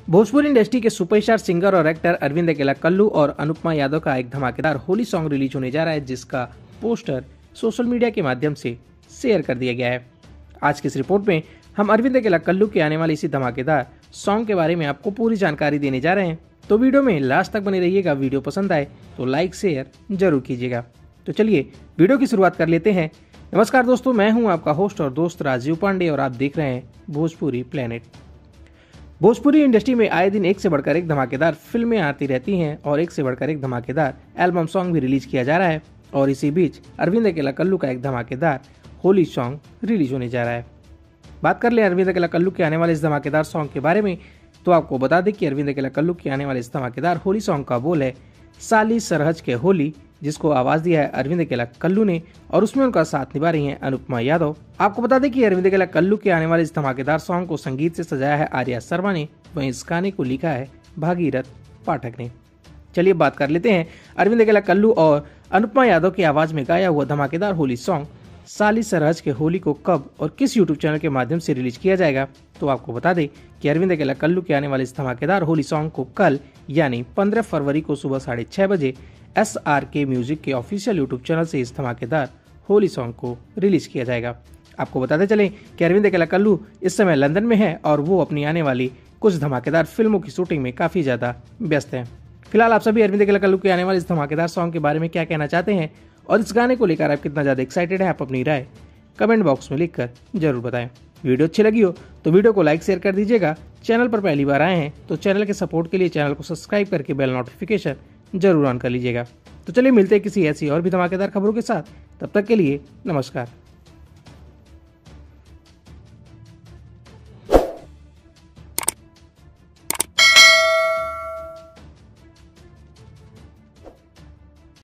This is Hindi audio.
भोजपुरी इंडस्ट्री के सुपरस्टार सिंगर और एक्टर अरविंद अकेला कल्लू और अनुपमा यादव का एक धमाकेदार होली सॉन्ग रिलीज होने जा रहा है, जिसका पोस्टर सोशल मीडिया के माध्यम से शेयर कर दिया गया है। आज की इस रिपोर्ट में हम अरविंद अकेला कल्लू के आने वाले इसी धमाकेदार सॉन्ग के बारे में आपको पूरी जानकारी देने जा रहे हैं, तो वीडियो में लास्ट तक बने रहिएगा। वीडियो पसंद आए तो लाइक शेयर जरूर कीजिएगा। तो चलिए वीडियो की शुरुआत कर लेते हैं। नमस्कार दोस्तों, मैं हूं आपका होस्ट और दोस्त राजीव पांडे और आप देख रहे हैं भोजपुरी प्लेनेट। भोजपुरी इंडस्ट्री में आए दिन एक से बढ़कर एक धमाकेदार फिल्में आती रहती हैं और एक से बढ़कर एक धमाकेदार एल्बम सॉन्ग भी रिलीज किया जा रहा है। और इसी बीच अरविंद अकेला कल्लू का एक धमाकेदार होली सॉन्ग रिलीज होने जा रहा है। बात कर लें अरविंद अकेला कल्लू के आने वाले इस धमाकेदार सॉन्ग के बारे में, तो आपको बता दें कि अरविंद अकेला कल्लू के आने वाले इस धमाकेदार होली सॉन्ग का बोल है साली सरहज के होली, जिसको आवाज दिया है अरविंद अकेला कल्लू ने और उसमें उनका साथ निभा रही हैं अनुपमा यादव। आपको बता दें कि अरविंद अकेला कल्लू के आने वाले इस धमाकेदार सॉन्ग को संगीत से सजाया है आर्या शर्मा ने, वहीं इस गाने को लिखा है भागीरथ पाठक ने। चलिए बात कर लेते हैं अरविंद अकेला कल्लू और अनुपमा यादव की आवाज में गाया हुआ धमाकेदार होली सॉन्ग साली सरहज के होली को कब और किस यूट्यूब चैनल के माध्यम से रिलीज किया जाएगा। तो आपको बता दें कि अरविंद अकेला कल्लू के आने वाले इस धमाकेदार होली सॉन्ग को कल यानी 15 फरवरी को सुबह 6:30 बजे SRK म्यूजिक के ऑफिशियल यूट्यूब चैनल से इस धमाकेदार होली सॉन्ग को रिलीज किया जाएगा। आपको बताते चलें कि अरविंद अकेला कल्लू इस समय लंदन में है और वो अपनी आने वाली कुछ धमाकेदार फिल्मों की शूटिंग में काफी ज्यादा व्यस्त हैं। फिलहाल आप सभी अरविंद अकेला कल्लू के आने वाले इस धमाकेदार सॉन्ग के बारे में क्या कहना चाहते हैं और इस गाने को लेकर आप कितना ज्यादा एक्साइटेड हैं, आप अपनी राय कमेंट बॉक्स में लिखकर जरूर बताएं। वीडियो अच्छी लगी हो तो वीडियो को लाइक शेयर कर दीजिएगा। चैनल पर पहली बार आए हैं तो चैनल के सपोर्ट के लिए चैनल को सब्सक्राइब करके बेल नोटिफिकेशन जरूर ऑन कर लीजिएगा। तो चलिए मिलते हैं किसी ऐसी और भी धमाकेदार खबरों के साथ, तब तक के लिए नमस्कार।